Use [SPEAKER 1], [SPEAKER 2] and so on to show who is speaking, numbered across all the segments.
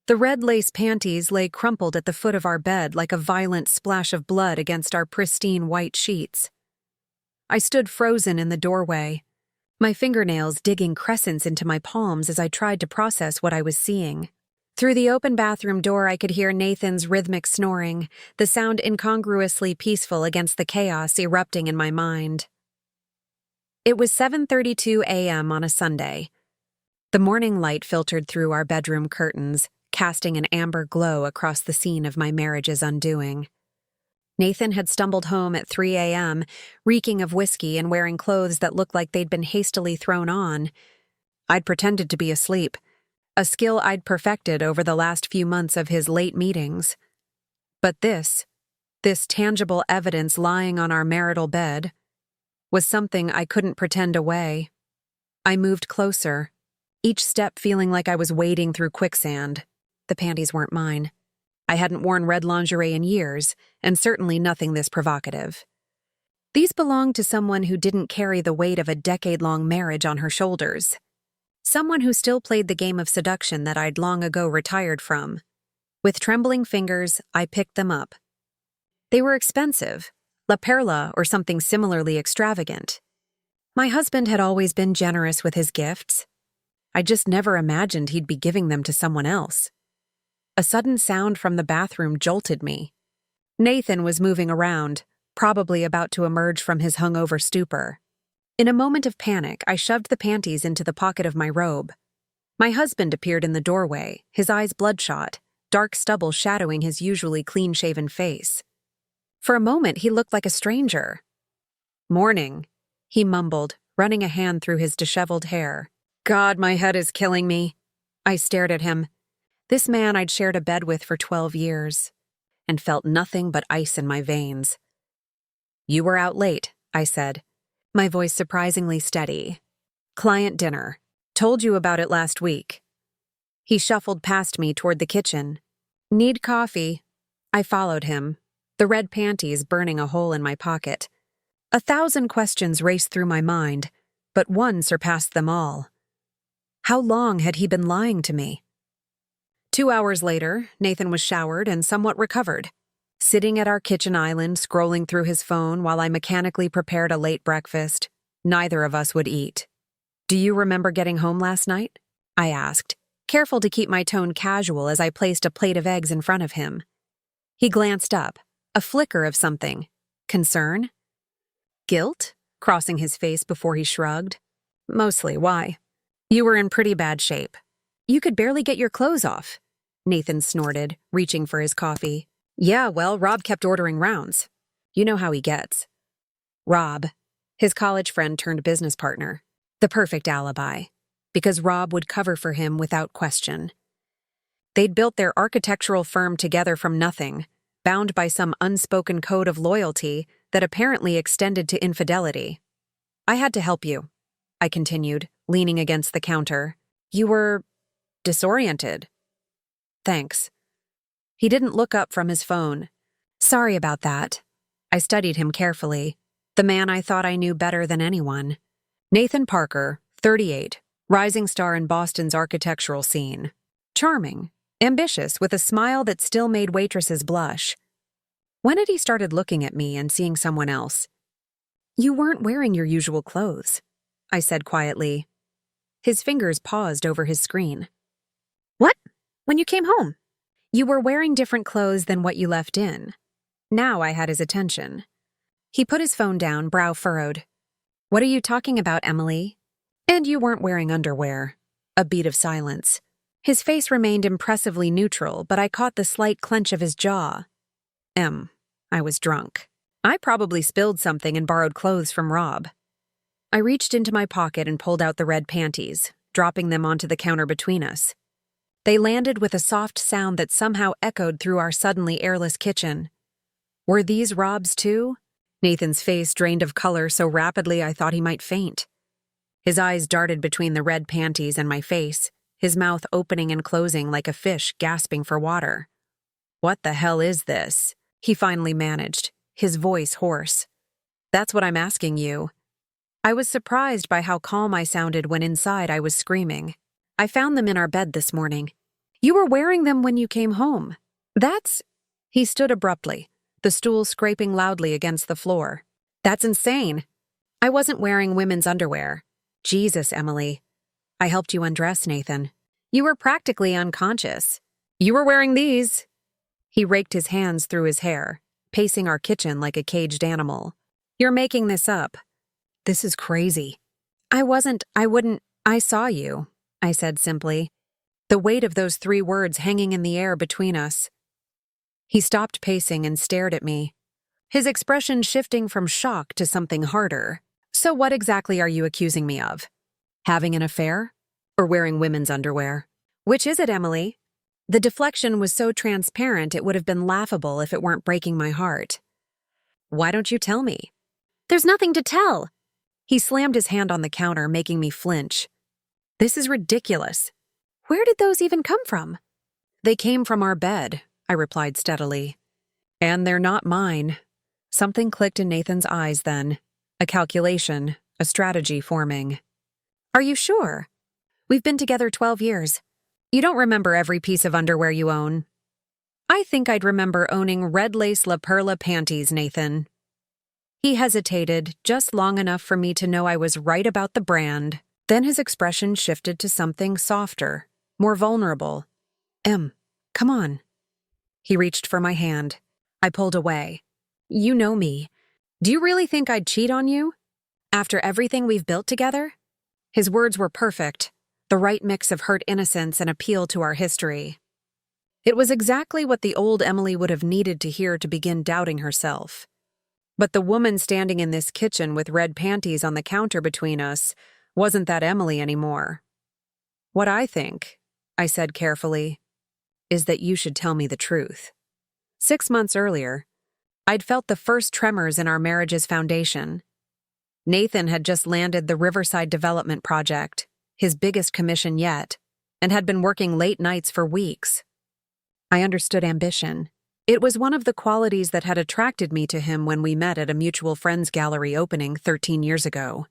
[SPEAKER 1] The red lace panties lay crumpled at the foot of our bed like a violent splash of blood against our pristine white sheets. I stood frozen in the doorway, my fingernails digging crescents into my palms as I tried to process what I was seeing. Through the open bathroom door, I could hear Nathan's rhythmic snoring, the sound incongruously peaceful against the chaos erupting in my mind. It was 7:32 a.m. on a Sunday. The morning light filtered through our bedroom curtains, casting an amber glow across the scene of my marriage's undoing. Nathan had stumbled home at 3 a.m., reeking of whiskey and wearing clothes that looked like they'd been hastily thrown on. I'd pretended to be asleep, a skill I'd perfected over the last few months of his late meetings. But this tangible evidence lying on our marital bed, was something I couldn't pretend away. I moved closer, each step feeling like I was wading through quicksand. The panties weren't mine. I hadn't worn red lingerie in years, and certainly nothing this provocative. These belonged to someone who didn't carry the weight of a decade-long marriage on her shoulders. Someone who still played the game of seduction that I'd long ago retired from. With trembling fingers, I picked them up. They were expensive, La Perla or something similarly extravagant. My husband had always been generous with his gifts. I just never imagined he'd be giving them to someone else. A sudden sound from the bathroom jolted me. Nathan was moving around, probably about to emerge from his hungover stupor. In a moment of panic, I shoved the panties into the pocket of my robe. My husband appeared in the doorway, his eyes bloodshot, dark stubble shadowing his usually clean-shaven face. For a moment, he looked like a stranger. "Morning," he mumbled, running a hand through his disheveled hair. "God, my head is killing me." I stared at him. This man I'd shared a bed with for 12 years, and felt nothing but ice in my veins. "You were out late," I said, my voice surprisingly steady. "Client dinner. Told you about it last week." He shuffled past me toward the kitchen. "Need coffee?" I followed him, the red panties burning a hole in my pocket. 1,000 questions raced through my mind, but one surpassed them all. How long had he been lying to me? 2 hours later, Nathan was showered and somewhat recovered, sitting at our kitchen island scrolling through his phone while I mechanically prepared a late breakfast. Neither of us would eat. "Do you remember getting home last night?" I asked, careful to keep my tone casual as I placed a plate of eggs in front of him. He glanced up, a flicker of something. Concern? Guilt? Crossing his face before he shrugged. "Mostly, why?" "You were in pretty bad shape. You could barely get your clothes off," Nathan snorted, reaching for his coffee. "Yeah, well, Rob kept ordering rounds. You know how he gets." Rob, his college friend turned business partner. The perfect alibi, because Rob would cover for him without question. They'd built their architectural firm together from nothing, bound by some unspoken code of loyalty that apparently extended to infidelity. "I had to help you," I continued, leaning against the counter. "You were disoriented." "Thanks." He didn't look up from his phone. "Sorry about that." I studied him carefully, the man I thought I knew better than anyone. Nathan Parker, 38, rising star in Boston's architectural scene. Charming, ambitious, with a smile that still made waitresses blush. When had he started looking at me and seeing someone else? "You weren't wearing your usual clothes," I said quietly. His fingers paused over his screen. "What? When you came home?" "You were wearing different clothes than what you left in." Now I had his attention. He put his phone down, brow furrowed. "What are you talking about, Emily?" "And you weren't wearing underwear." A beat of silence. His face remained impressively neutral, but I caught the slight clench of his jaw. I was drunk. I probably spilled something and borrowed clothes from Rob. I reached into my pocket and pulled out the red panties, dropping them onto the counter between us. They landed with a soft sound that somehow echoed through our suddenly airless kitchen. Were these Rob's too? Nathan's face drained of color so rapidly I thought he might faint. His eyes darted between the red panties and my face, his mouth opening and closing like a fish gasping for water. "What the hell is this?" he finally managed, his voice hoarse. "That's what I'm asking you." I was surprised by how calm I sounded when inside I was screaming. "I found them in our bed this morning. You were wearing them when you came home. That's... He stood abruptly, the stool scraping loudly against the floor. That's insane. I wasn't wearing women's underwear. Jesus, Emily. I helped you undress, Nathan. You were practically unconscious. You were wearing these. He raked his hands through his hair, pacing our kitchen like a caged animal. You're making this up. This is crazy. I wouldn't, I saw you, I said simply, the weight of those 3 words hanging in the air between us. He stopped pacing and stared at me, his expression shifting from shock to something harder. So what exactly are you accusing me of? Having an affair? Or wearing women's underwear? Which is it, Emily? The deflection was so transparent it would have been laughable if it weren't breaking my heart. Why don't you tell me? There's nothing to tell. He slammed his hand on the counter, making me flinch. This is ridiculous. Where did those even come from? They came from our bed, I replied steadily. And they're not mine. Something clicked in Nathan's eyes then. A calculation, a strategy forming. Are you sure? We've been together 12 years. You don't remember every piece of underwear you own. I think I'd remember owning red lace La Perla panties, Nathan. He hesitated just long enough for me to know I was right about the brand. Then his expression shifted to something softer, more vulnerable. Come on. He reached for my hand. I pulled away. You know me. Do you really think I'd cheat on you? After everything we've built together? His words were perfect, the right mix of hurt innocence and appeal to our history. It was exactly what the old Emily would have needed to hear to begin doubting herself. But the woman standing in this kitchen with red panties on the counter between us wasn't that Emily anymore. What I think, I said carefully, is that you should tell me the truth. 6 months earlier, I'd felt the first tremors in our marriage's foundation. Nathan had just landed the Riverside Development Project, his biggest commission yet, and had been working late nights for weeks. I understood ambition. It was one of the qualities that had attracted me to him when we met at a mutual friends gallery opening 13 years ago.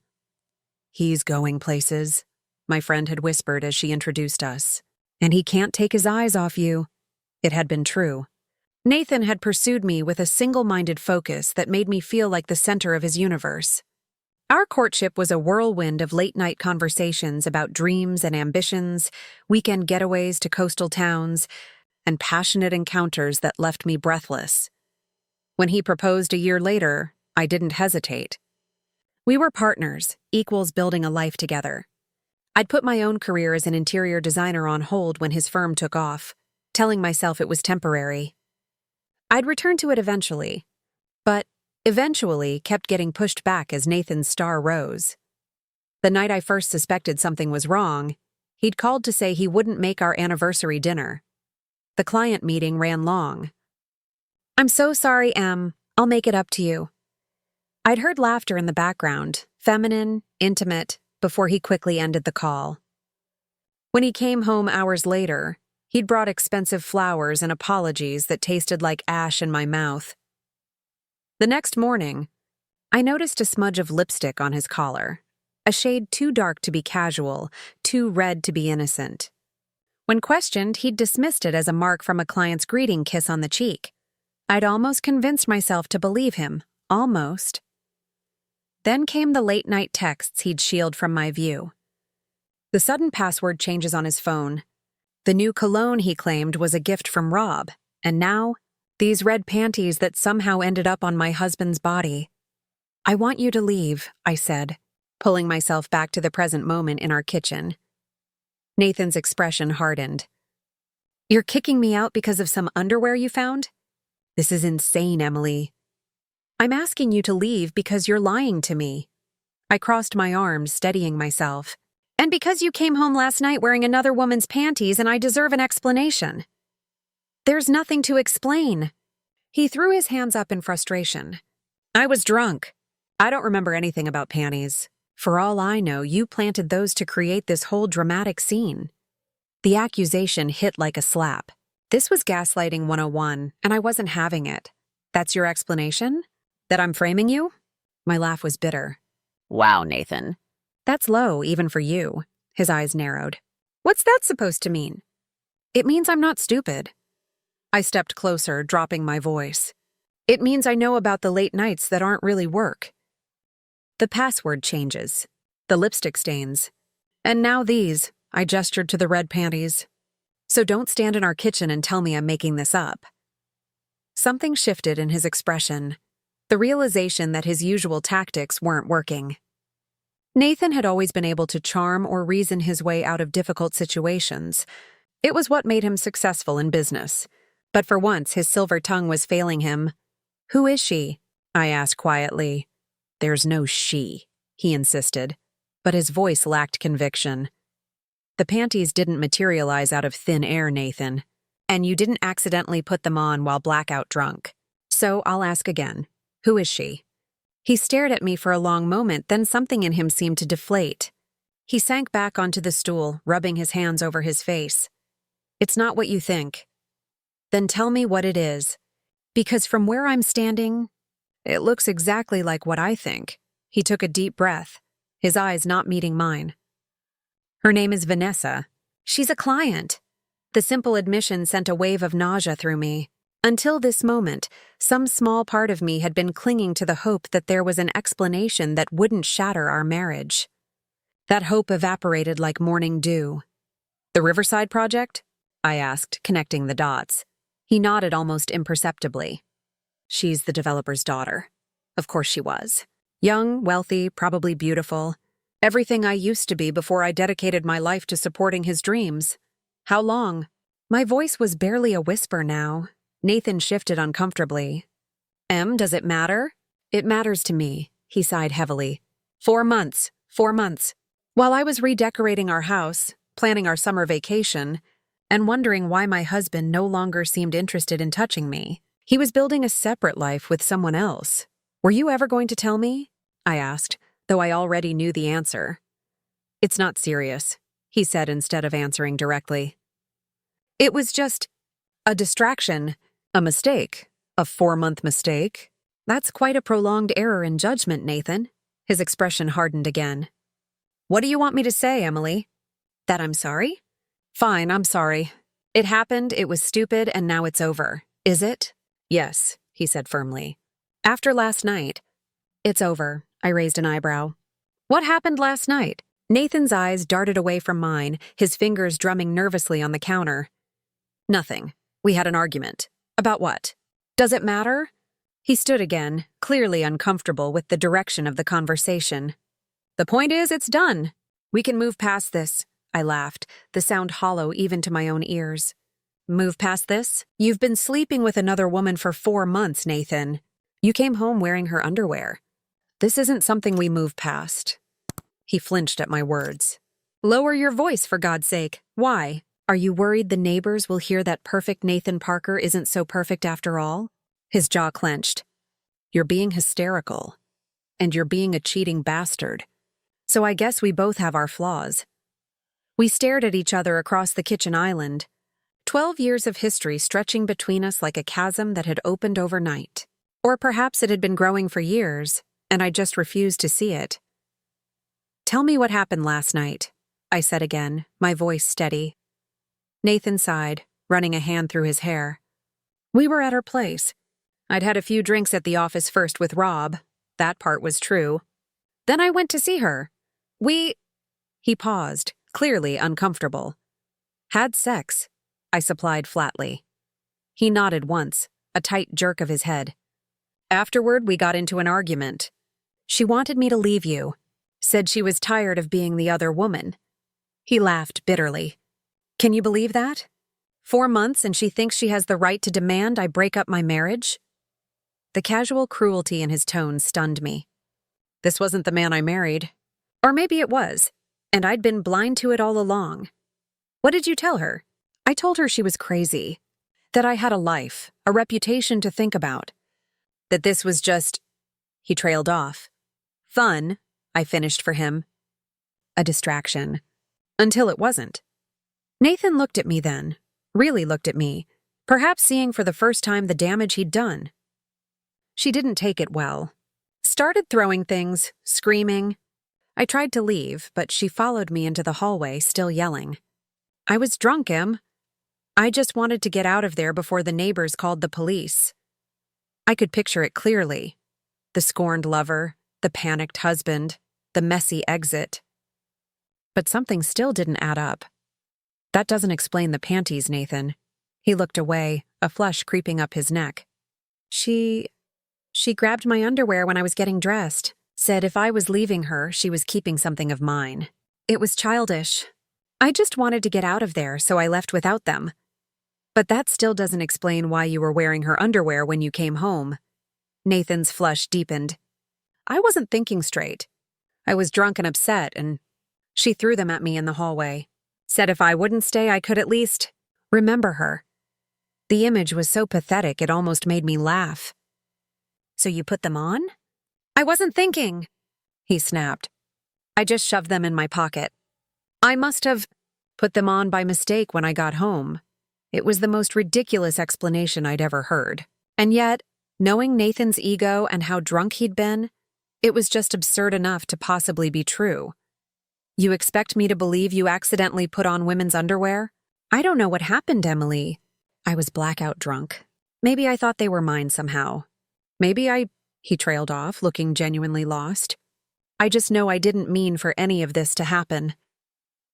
[SPEAKER 1] He's going places, my friend had whispered as she introduced us. And he can't take his eyes off you. It had been true. Nathan had pursued me with a single-minded focus that made me feel like the center of his universe. Our courtship was a whirlwind of late-night conversations about dreams and ambitions, weekend getaways to coastal towns, and passionate encounters that left me breathless. When he proposed a year later, I didn't hesitate. We were partners, equals building a life together. I'd put my own career as an interior designer on hold when his firm took off, telling myself it was temporary. I'd return to it eventually, but eventually kept getting pushed back as Nathan's star rose. The night I first suspected something was wrong, he'd called to say he wouldn't make our anniversary dinner. The client meeting ran long. I'm so sorry, Em. I'll make it up to you. I'd heard laughter in the background, feminine, intimate, before he quickly ended the call. When he came home hours later, he'd brought expensive flowers and apologies that tasted like ash in my mouth. The next morning, I noticed a smudge of lipstick on his collar, a shade too dark to be casual, too red to be innocent. When questioned, he'd dismissed it as a mark from a client's greeting kiss on the cheek. I'd almost convinced myself to believe him, almost. Then came the late-night texts he'd shielded from my view. The sudden password changes on his phone. The new cologne he claimed was a gift from Rob, and now, these red panties that somehow ended up on my husband's body. I want you to leave, I said, pulling myself back to the present moment in our kitchen. Nathan's expression hardened. You're kicking me out because of some underwear you found? This is insane, Emily. I'm asking you to leave because you're lying to me. I crossed my arms, steadying myself. And because you came home last night wearing another woman's panties and I deserve an explanation. There's nothing to explain. He threw his hands up in frustration. I was drunk. I don't remember anything about panties. For all I know, you planted those to create this whole dramatic scene. The accusation hit like a slap. This was gaslighting 101, and I wasn't having it. That's your explanation? That I'm framing you? My laugh was bitter. Wow, Nathan. That's low, even for you. His eyes narrowed. What's that supposed to mean? It means I'm not stupid. I stepped closer, dropping my voice. It means I know about the late nights that aren't really work. The password changes, the lipstick stains, and now these, I gestured to the red panties. So don't stand in our kitchen and tell me I'm making this up. Something shifted in his expression, the realization that his usual tactics weren't working. Nathan had always been able to charm or reason his way out of difficult situations. It was what made him successful in business. But for once, his silver tongue was failing him. "Who is she?" I asked quietly. "There's no she," he insisted, but his voice lacked conviction. "The panties didn't materialize out of thin air, Nathan, and you didn't accidentally put them on while blackout drunk. So I'll ask again. Who is she?" He stared at me for a long moment, then something in him seemed to deflate. He sank back onto the stool, rubbing his hands over his face. "It's not what you think." "Then tell me what it is. Because from where I'm standing, it looks exactly like what I think." He took a deep breath, his eyes not meeting mine. "Her name is Vanessa. She's a client." The simple admission sent a wave of nausea through me. Until this moment, some small part of me had been clinging to the hope that there was an explanation that wouldn't shatter our marriage. That hope evaporated like morning dew. "The Riverside Project?" I asked, connecting the dots. He nodded almost imperceptibly. "She's the developer's daughter." Of course she was. Young, wealthy, probably beautiful. Everything I used to be before I dedicated my life to supporting his dreams. "How long?" My voice was barely a whisper now. Nathan shifted uncomfortably. "Does it matter?" "It matters to me," he sighed heavily. 4 months. 4 months. While I was redecorating our house, planning our summer vacation, and wondering why my husband no longer seemed interested in touching me, he was building a separate life with someone else. "Were you ever going to tell me?" I asked, though I already knew the answer. "It's not serious," he said instead of answering directly. "It was just a distraction. A mistake. A 4-month mistake. That's quite a prolonged error in judgment, Nathan." His expression hardened again. "What do you want me to say, Emily?" "That I'm sorry?" "Fine, I'm sorry. It happened, it was stupid, and now it's over. Is it?" "Yes," he said firmly. "After last night." "It's over." I raised an eyebrow. "What happened last night?" Nathan's eyes darted away from mine, his fingers drumming nervously on the counter. "Nothing. We had an argument." "About what?" "Does it matter?" He stood again, clearly uncomfortable with the direction of the conversation. "The point is, it's done. We can move past this." I laughed, the sound hollow even to my own ears. "Move past this? You've been sleeping with another woman for 4 months, Nathan. You came home wearing her underwear. This isn't something we move past." He flinched at my words. "Lower your voice, for God's sake. Why? Are you worried the neighbors will hear that perfect Nathan Parker isn't so perfect after all?" His jaw clenched. "You're being hysterical. And you're being a cheating bastard. So I guess we both have our flaws." We stared at each other across the kitchen island. 12 years of history stretching between us like a chasm that had opened overnight. Or perhaps it had been growing for years, and I just refused to see it. "Tell me what happened last night," I said again, my voice steady. Nathan sighed, running a hand through his hair. "We were at her place. I'd had a few drinks at the office first with Rob. That part was true. Then I went to see her. He paused, clearly uncomfortable. "Had sex," I supplied flatly. He nodded once, a tight jerk of his head. "Afterward, we got into an argument. She wanted me to leave you. Said she was tired of being the other woman." He laughed bitterly. "Can you believe that? 4 months and she thinks she has the right to demand I break up my marriage?" The casual cruelty in his tone stunned me. This wasn't the man I married. Or maybe it was, and I'd been blind to it all along. "What did you tell her?" I told her she was crazy. That I had a life, a reputation to think about. That this was just... He trailed off. "Fun," I finished for him. "A distraction." Until it wasn't. Nathan looked at me then, really looked at me, perhaps seeing for the first time the damage he'd done. She didn't take it well. Started throwing things, screaming. I tried to leave, but she followed me into the hallway, still yelling. "I was drunk, Em." I just wanted to get out of there before the neighbors called the police. I could picture it clearly. The scorned lover, the panicked husband, the messy exit. But something still didn't add up. That doesn't explain the panties, Nathan. He looked away, a flush creeping up his neck. She grabbed my underwear when I was getting dressed, said if I was leaving her, she was keeping something of mine. It was childish. I just wanted to get out of there, so I left without them. But that still doesn't explain why you were wearing her underwear when you came home. Nathan's flush deepened. I wasn't thinking straight. I was drunk and upset, and she threw them at me in the hallway. Said if I wouldn't stay, I could at least remember her. The image was so pathetic it almost made me laugh. So you put them on? I wasn't thinking, he snapped. I just shoved them in my pocket. I must have put them on by mistake when I got home. It was the most ridiculous explanation I'd ever heard. And yet, knowing Nathan's ego and how drunk he'd been, it was just absurd enough to possibly be true. You expect me to believe you accidentally put on women's underwear? I don't know what happened, Emily. I was blackout drunk. Maybe I thought they were mine somehow. He trailed off, looking genuinely lost. I just know I didn't mean for any of this to happen.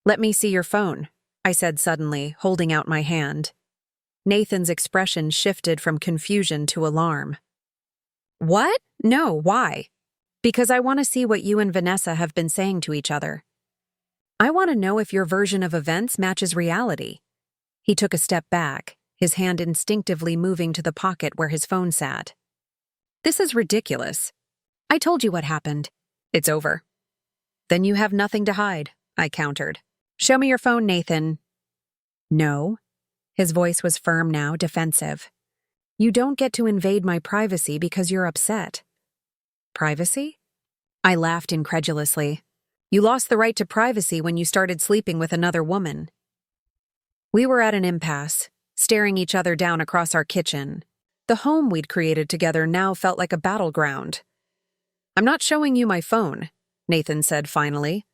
[SPEAKER 1] Let me see your phone, I said suddenly, holding out my hand. Nathan's expression shifted from confusion to alarm. What? No, why? Because I want to see what you and Vanessa have been saying to each other. I want to know if your version of events matches reality. He took a step back, his hand instinctively moving to the pocket where his phone sat. This is ridiculous. I told you what happened. It's over. Then you have nothing to hide, I countered. Show me your phone, Nathan. No. His voice was firm now, defensive. You don't get to invade my privacy because you're upset. Privacy? I laughed incredulously. You lost the right to privacy when you started sleeping with another woman. We were at an impasse, staring each other down across our kitchen. The home we'd created together now felt like a battleground. I'm not showing you my phone, Nathan said finally.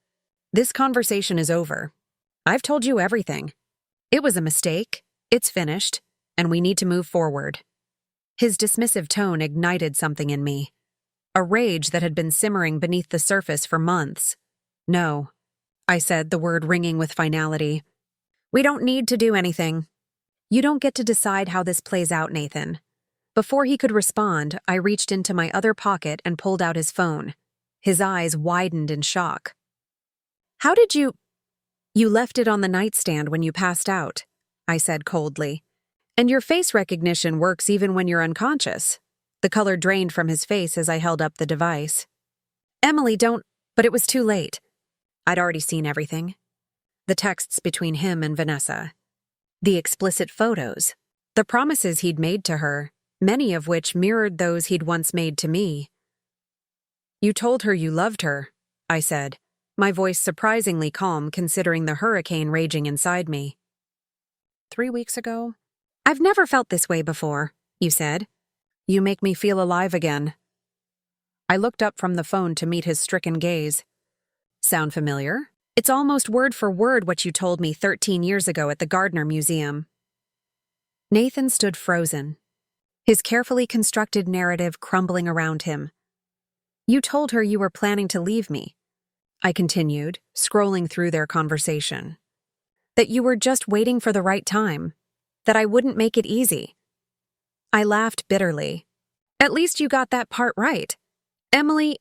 [SPEAKER 1] This conversation is over. I've told you everything. It was a mistake, it's finished, and we need to move forward. His dismissive tone ignited something in me. A rage that had been simmering beneath the surface for months. No, I said, the word ringing with finality. We don't need to do anything. You don't get to decide how this plays out, Nathan. Before he could respond, I reached into my other pocket and pulled out his phone. His eyes widened in shock. How did you... You left it on the nightstand when you passed out, I said coldly. And your face recognition works even when you're unconscious. The color drained from his face as I held up the device. Emily, don't... But it was too late. I'd already seen everything. The texts between him and Vanessa. The explicit photos. The promises he'd made to her, many of which mirrored those he'd once made to me. You told her you loved her, I said, my voice surprisingly calm considering the hurricane raging inside me. 3 weeks ago? I've never felt this way before, you said. You make me feel alive again. I looked up from the phone to meet his stricken gaze. Sound familiar? It's almost word for word what you told me 13 years ago at the Gardner Museum. Nathan stood frozen, his carefully constructed narrative crumbling around him. You told her you were planning to leave me, I continued, scrolling through their conversation. That you were just waiting for the right time, that I wouldn't make it easy. I laughed bitterly. At least you got that part right. Emily,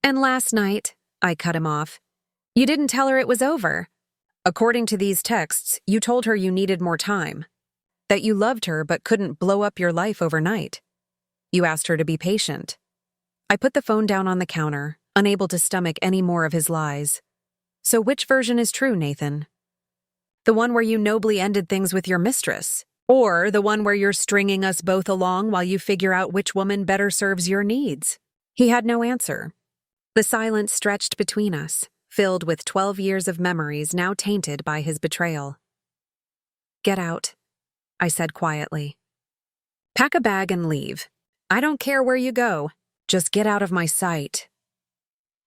[SPEAKER 1] and last night, I cut him off. You didn't tell her it was over. According to these texts, you told her you needed more time. That you loved her but couldn't blow up your life overnight. You asked her to be patient. I put the phone down on the counter, unable to stomach any more of his lies. So which version is true, Nathan? The one where you nobly ended things with your mistress? Or the one where you're stringing us both along while you figure out which woman better serves your needs? He had no answer. The silence stretched between us, filled with 12 years of memories now tainted by his betrayal. Get out, I said quietly. Pack a bag and leave. I don't care where you go. Just get out of my sight.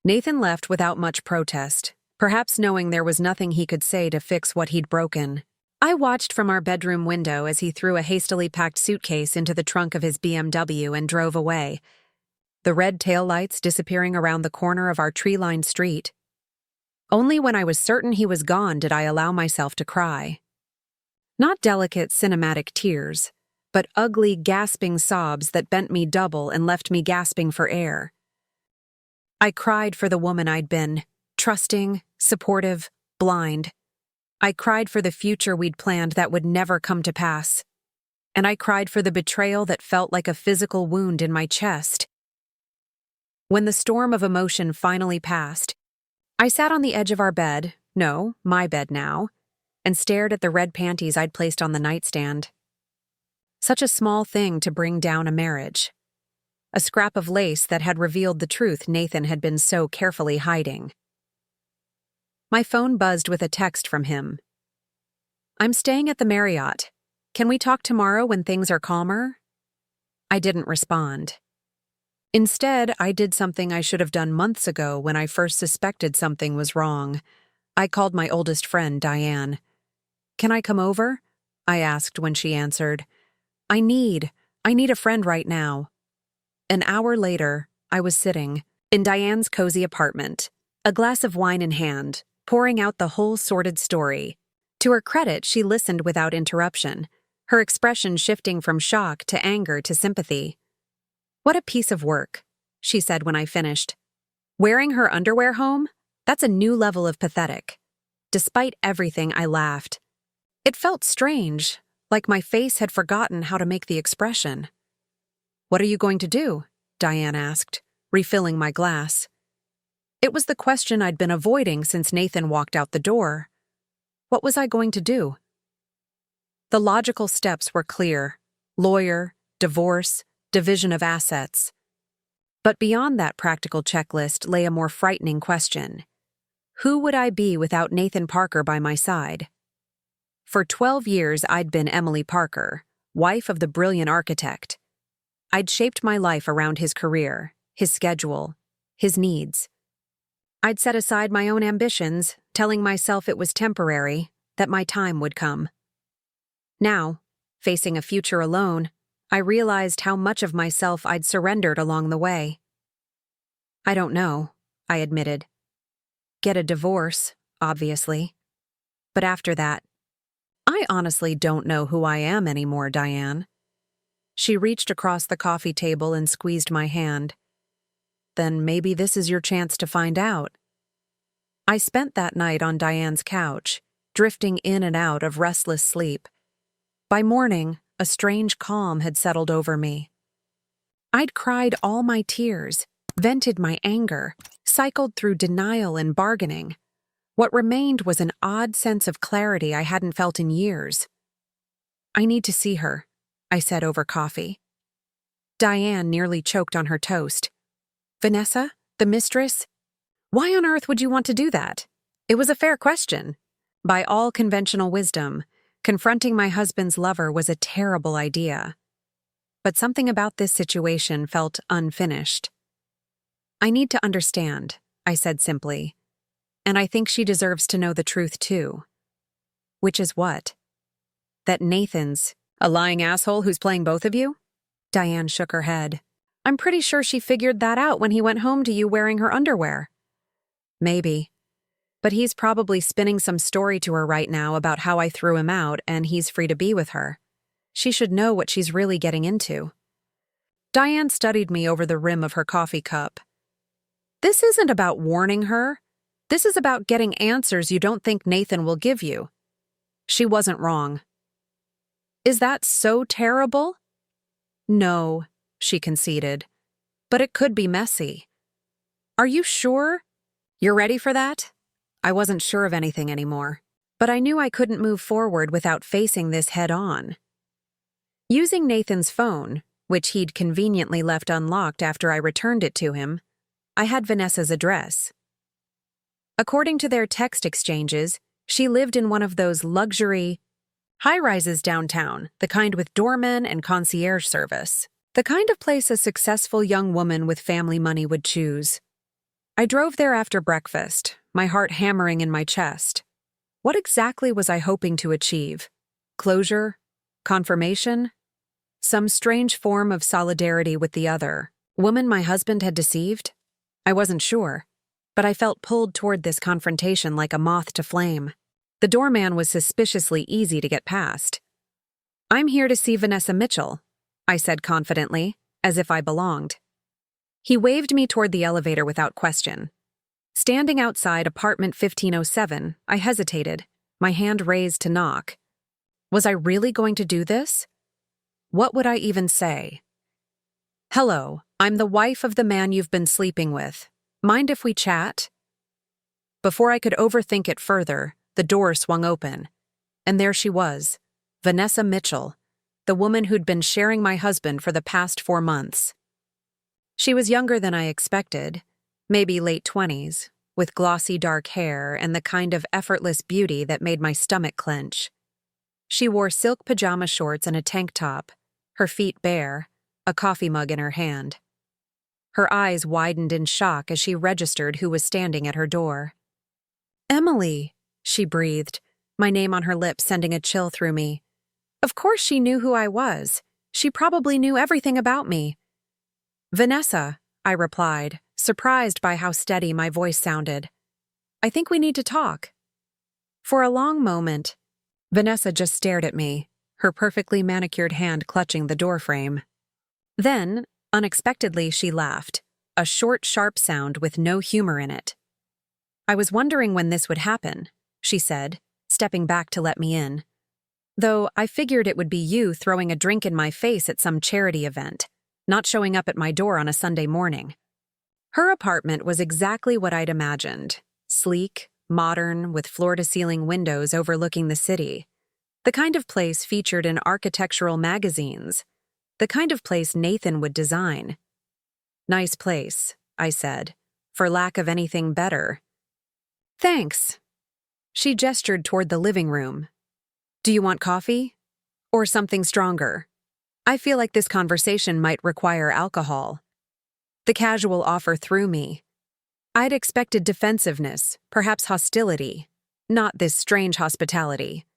[SPEAKER 1] Nathan left without much protest, perhaps knowing there was nothing he could say to fix what he'd broken. I watched from our bedroom window as he threw a hastily packed suitcase into the trunk of his BMW and drove away, the red taillights disappearing around the corner of our tree-lined street. Only when I was certain he was gone did I allow myself to cry. Not delicate cinematic tears, but ugly, gasping sobs that bent me double and left me gasping for air. I cried for the woman I'd been, trusting, supportive, blind. I cried for the future we'd planned that would never come to pass. And I cried for the betrayal that felt like a physical wound in my chest. When the storm of emotion finally passed, I sat on the edge of our bed, no, my bed now, and stared at the red panties I'd placed on the nightstand. Such a small thing to bring down a marriage. A scrap of lace that had revealed the truth Nathan had been so carefully hiding. My phone buzzed with a text from him. "I'm staying at the Marriott. Can we talk tomorrow when things are calmer?" I didn't respond. Instead, I did something I should have done months ago when I first suspected something was wrong. I called my oldest friend, Diane. "Can I come over?" I asked when she answered. I need a friend right now." An hour later, I was sitting in Diane's cozy apartment, a glass of wine in hand, pouring out the whole sordid story. To her credit, she listened without interruption, her expression shifting from shock to anger to sympathy. "What a piece of work," she said when I finished. "Wearing her underwear home? That's a new level of pathetic." Despite everything, I laughed. It felt strange, like my face had forgotten how to make the expression. "What are you going to do?" Diane asked, refilling my glass. It was the question I'd been avoiding since Nathan walked out the door. What was I going to do? The logical steps were clear: lawyer, divorce, division of assets. But beyond that practical checklist lay a more frightening question. Who would I be without Nathan Parker by my side? For 12 years, I'd been Emily Parker, wife of the brilliant architect. I'd shaped my life around his career, his schedule, his needs. I'd set aside my own ambitions, telling myself it was temporary, that my time would come. Now, facing a future alone, I realized how much of myself I'd surrendered along the way. "I don't know," I admitted. "Get a divorce, obviously. But after that, I honestly don't know who I am anymore, Diane." She reached across the coffee table and squeezed my hand. "Then maybe this is your chance to find out." I spent that night on Diane's couch, drifting in and out of restless sleep. By morning, a strange calm had settled over me. I'd cried all my tears, vented my anger, cycled through denial and bargaining. What remained was an odd sense of clarity I hadn't felt in years. "I need to see her," I said over coffee. Diane nearly choked on her toast. "Vanessa? The mistress? Why on earth would you want to do that?" It was a fair question. By all conventional wisdom, confronting my husband's lover was a terrible idea. But something about this situation felt unfinished. "I need to understand," I said simply. "And I think she deserves to know the truth too." "Which is what?" "That Nathan's a lying asshole who's playing both of you?" Diane shook her head. "I'm pretty sure she figured that out when he went home to you wearing her underwear." "Maybe. But he's probably spinning some story to her right now about how I threw him out and he's free to be with her. She should know what she's really getting into." Diane studied me over the rim of her coffee cup. "This isn't about warning her. This is about getting answers you don't think Nathan will give you." She wasn't wrong. "Is that so terrible?" "No," she conceded. "But it could be messy." "Are you sure? You're ready for that?" I wasn't sure of anything anymore, but I knew I couldn't move forward without facing this head-on. Using Nathan's phone, which he'd conveniently left unlocked after I returned it to him, I had Vanessa's address. According to their text exchanges, she lived in one of those luxury high-rises downtown, the kind with doormen and concierge service. The kind of place a successful young woman with family money would choose. I drove there after breakfast, my heart hammering in my chest. What exactly was I hoping to achieve? Closure? Confirmation? Some strange form of solidarity with the other woman my husband had deceived? I wasn't sure, but I felt pulled toward this confrontation like a moth to flame. The doorman was suspiciously easy to get past. "I'm here to see Vanessa Mitchell," I said confidently, as if I belonged. He waved me toward the elevator without question. Standing outside apartment 1507, I hesitated, my hand raised to knock. Was I really going to do this? What would I even say? "Hello, I'm the wife of the man you've been sleeping with. Mind if we chat?" Before I could overthink it further, the door swung open. And there she was, Vanessa Mitchell, the woman who'd been sharing my husband for the past 4 months. She was younger than I expected, maybe late 20s, with glossy dark hair and the kind of effortless beauty that made my stomach clench. She wore silk pajama shorts and a tank top, her feet bare, a coffee mug in her hand. Her eyes widened in shock as she registered who was standing at her door. "Emily," she breathed, my name on her lips sending a chill through me. Of course she knew who I was. She probably knew everything about me. "Vanessa," I replied, surprised by how steady my voice sounded. "I think we need to talk." For a long moment, Vanessa just stared at me, her perfectly manicured hand clutching the doorframe. Then, unexpectedly, she laughed, a short, sharp sound with no humor in it. "I was wondering when this would happen," she said, stepping back to let me in. "Though I figured it would be you throwing a drink in my face at some charity event, not showing up at my door on a Sunday morning." Her apartment was exactly what I'd imagined, sleek, modern, with floor-to-ceiling windows overlooking the city. The kind of place featured in architectural magazines. The kind of place Nathan would design. "Nice place," I said, for lack of anything better. "Thanks." She gestured toward the living room. "Do you want coffee? Or something stronger? I feel like this conversation might require alcohol." The casual offer threw me. I'd expected defensiveness, perhaps hostility, not this strange hospitality.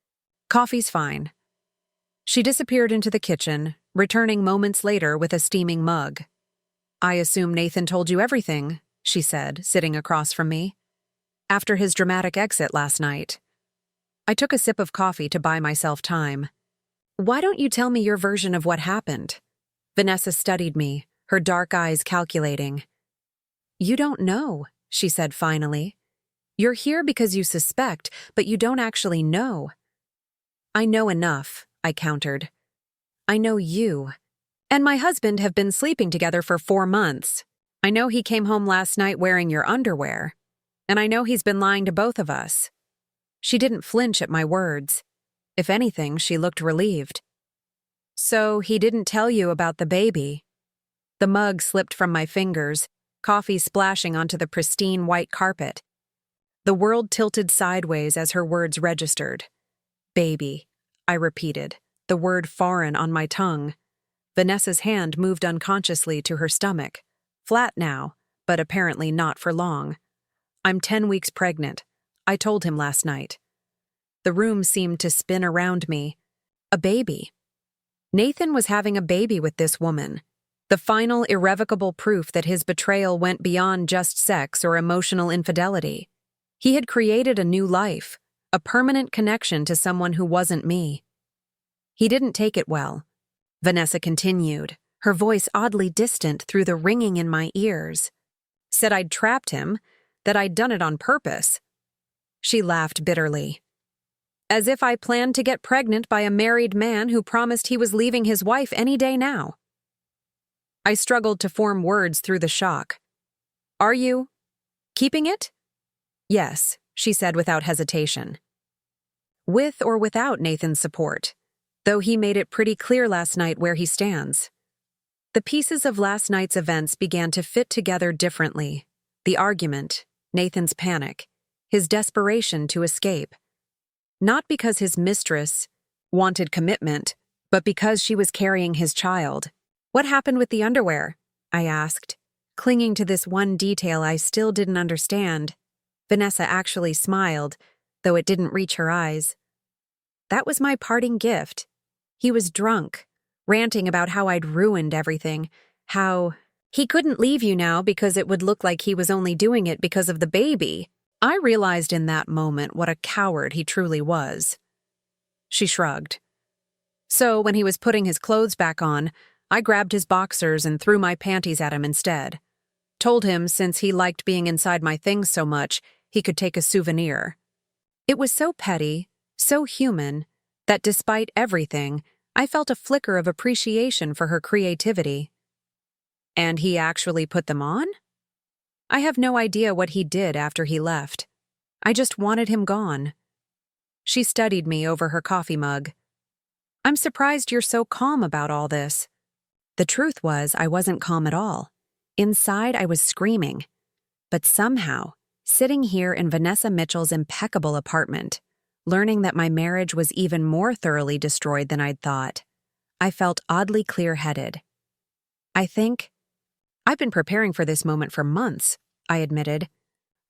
[SPEAKER 1] "Coffee's fine." She disappeared into the kitchen, returning moments later with a steaming mug. "I assume Nathan told you everything," she said, sitting across from me. "After his dramatic exit last night." I took a sip of coffee to buy myself time. "Why don't you tell me your version of what happened?" Vanessa studied me, her dark eyes calculating. "You don't know," she said finally. "You're here because you suspect, but you don't actually know." "I know enough," I countered. "I know you. And my husband have been sleeping together for 4 months. I know he came home last night wearing your underwear. And I know he's been lying to both of us." She didn't flinch at my words. If anything, she looked relieved. "So he didn't tell you about the baby?" The mug slipped from my fingers, coffee splashing onto the pristine white carpet. The world tilted sideways as her words registered. "Baby," I repeated, the word foreign on my tongue. Vanessa's hand moved unconsciously to her stomach. Flat now, but apparently not for long. "I'm 10 weeks pregnant. I told him last night." The room seemed to spin around me. A baby. Nathan was having a baby with this woman. The final irrevocable proof that his betrayal went beyond just sex or emotional infidelity. He had created a new life, a permanent connection to someone who wasn't me. "He didn't take it well," Vanessa continued, her voice oddly distant through the ringing in my ears. "Said I'd trapped him, that I'd done it on purpose." She laughed bitterly. "As if I planned to get pregnant by a married man who promised he was leaving his wife any day now." I struggled to form words through the shock. "Are you keeping it?" "Yes," she said without hesitation. With or without Nathan's support, though he made it pretty clear last night where he stands. The pieces of last night's events began to fit together differently. The argument, Nathan's panic, his desperation to escape. Not because his mistress wanted commitment, but because she was carrying his child. "What happened with the underwear?" I asked, clinging to this one detail I still didn't understand. Vanessa actually smiled, though it didn't reach her eyes. That was my parting gift. He was drunk, ranting about how I'd ruined everything, how he couldn't leave you now because it would look like he was only doing it because of the baby. I realized in that moment what a coward he truly was. She shrugged. So when he was putting his clothes back on, I grabbed his boxers and threw my panties at him instead. Told him since he liked being inside my things so much, he could take a souvenir. It was so petty, so human, that despite everything, I felt a flicker of appreciation for her creativity. And he actually put them on? I have no idea what he did after he left. I just wanted him gone. She studied me over her coffee mug. I'm surprised you're so calm about all this. The truth was, I wasn't calm at all. Inside, I was screaming. But somehow, sitting here in Vanessa Mitchell's impeccable apartment, learning that my marriage was even more thoroughly destroyed than I'd thought, I felt oddly clear-headed. I've been preparing for this moment for months, I admitted.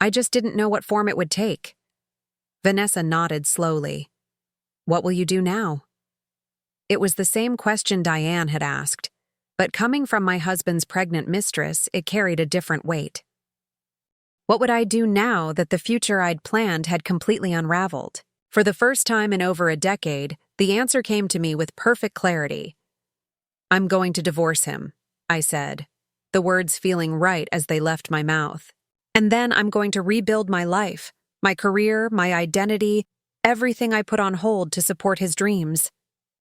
[SPEAKER 1] I just didn't know what form it would take. Vanessa nodded slowly. What will you do now? It was the same question Diane had asked, but coming from my husband's pregnant mistress, it carried a different weight. What would I do now that the future I'd planned had completely unraveled? For the first time in over a decade, the answer came to me with perfect clarity. I'm going to divorce him, I said, the words feeling right as they left my mouth. And then I'm going to rebuild my life, my career, my identity, everything I put on hold to support his dreams.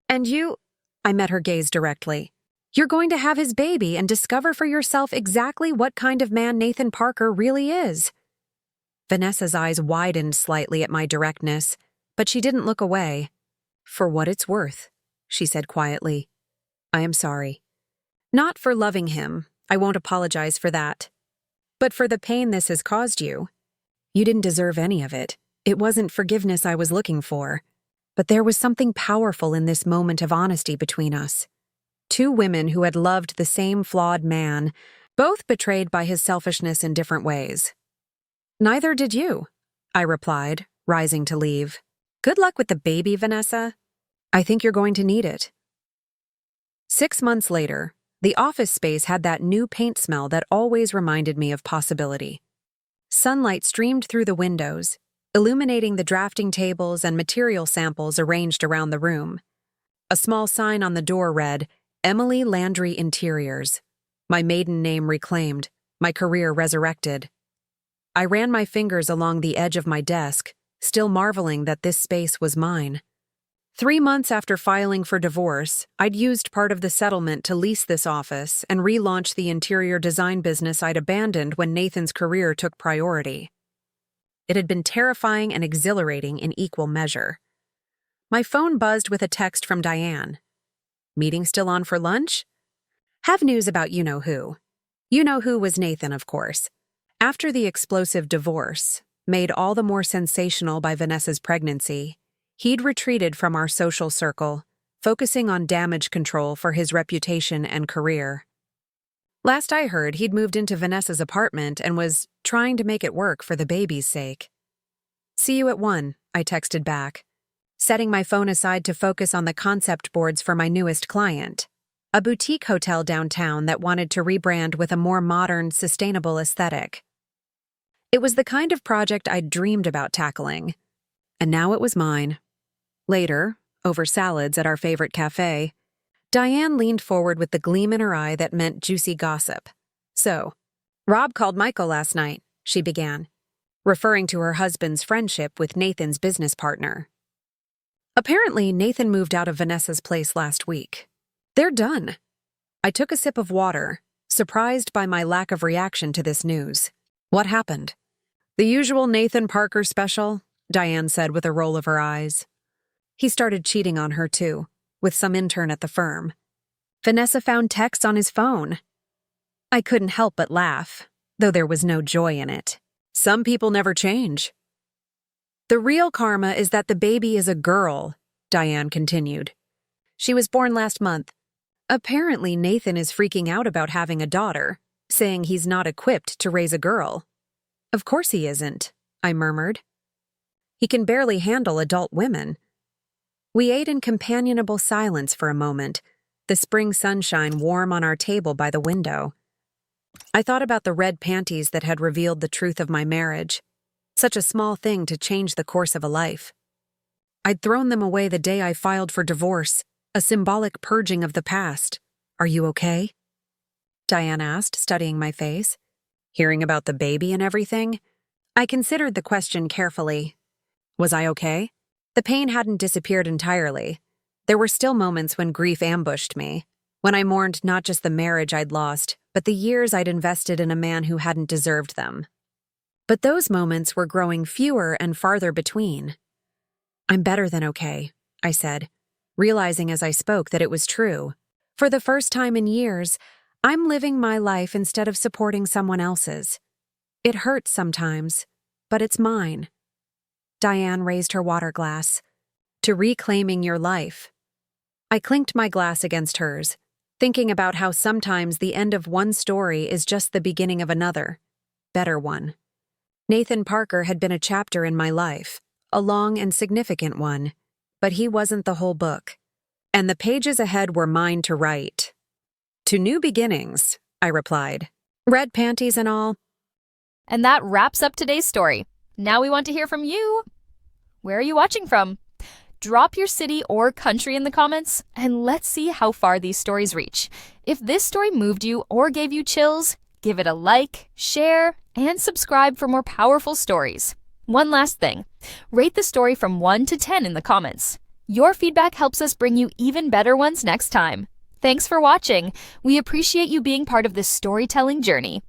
[SPEAKER 1] And you, I met her gaze directly. You're going to have his baby and discover for yourself exactly what kind of man Nathan Parker really is. Vanessa's eyes widened slightly at my directness, but she didn't look away. For what it's worth, she said quietly. I am sorry. Not for loving him. I won't apologize for that. But for the pain this has caused you. You didn't deserve any of it. It wasn't forgiveness I was looking for. But there was something powerful in this moment of honesty between us. Two women who had loved the same flawed man, both betrayed by his selfishness in different ways. Neither did you, I replied, rising to leave. Good luck with the baby, Vanessa. I think you're going to need it. 6 months later, the office space had that new paint smell that always reminded me of possibility. Sunlight streamed through the windows, illuminating the drafting tables and material samples arranged around the room. A small sign on the door read, Emily Landry Interiors. My maiden name reclaimed, my career resurrected. I ran my fingers along the edge of my desk, still marveling that this space was mine. 3 months after filing for divorce, I'd used part of the settlement to lease this office and relaunch the interior design business I'd abandoned when Nathan's career took priority. It had been terrifying and exhilarating in equal measure. My phone buzzed with a text from Diane. Meeting still on for lunch? Have news about you-know-who. You-know-who was Nathan, of course. After the explosive divorce, made all the more sensational by Vanessa's pregnancy, he'd retreated from our social circle, focusing on damage control for his reputation and career. Last I heard, he'd moved into Vanessa's apartment and was trying to make it work for the baby's sake. See you at 1, I texted back, setting my phone aside to focus on the concept boards for my newest client, a boutique hotel downtown that wanted to rebrand with a more modern, sustainable aesthetic. It was the kind of project I'd dreamed about tackling, and now it was mine. Later, over salads at our favorite cafe, Diane leaned forward with the gleam in her eye that meant juicy gossip. So, Rob called Michael last night, she began, referring to her husband's friendship with Nathan's business partner. Apparently, Nathan moved out of Vanessa's place last week. They're done. I took a sip of water, surprised by my lack of reaction to this news. What happened? The usual Nathan Parker special, Diane said with a roll of her eyes. He started cheating on her too, with some intern at the firm. Vanessa found texts on his phone. I couldn't help but laugh, though there was no joy in it. Some people never change. The real karma is that the baby is a girl, Diane continued. She was born last month. Apparently, Nathan is freaking out about having a daughter, saying he's not equipped to raise a girl. Of course he isn't, I murmured. He can barely handle adult women. We ate in companionable silence for a moment, the spring sunshine warm on our table by the window. I thought about the red panties that had revealed the truth of my marriage. Such a small thing to change the course of a life. I'd thrown them away the day I filed for divorce, a symbolic purging of the past. Are you okay? Diane asked, studying my face. Hearing about the baby and everything? I considered the question carefully. Was I okay? The pain hadn't disappeared entirely. There were still moments when grief ambushed me, when I mourned not just the marriage I'd lost, but the years I'd invested in a man who hadn't deserved them. But those moments were growing fewer and farther between. I'm better than okay, I said, realizing as I spoke that it was true. For the first time in years, I'm living my life instead of supporting someone else's. It hurts sometimes, but it's mine. Diane raised her water glass. To reclaiming your life. I clinked my glass against hers, thinking about how sometimes the end of one story is just the beginning of another, better one. Nathan Parker had been a chapter in my life, a long and significant one, but he wasn't the whole book. And the pages ahead were mine to write. To new beginnings, I replied. Red panties and all.
[SPEAKER 2] And that wraps up today's story. Now we want to hear from you. Where are you watching from? Drop your city or country in the comments, and let's see how far these stories reach. If this story moved you or gave you chills, give it a like, share, and subscribe for more powerful stories. One last thing, rate the story from 1 to 10 in the comments. Your feedback helps us bring you even better ones next time. Thanks for watching. We appreciate you being part of this storytelling journey.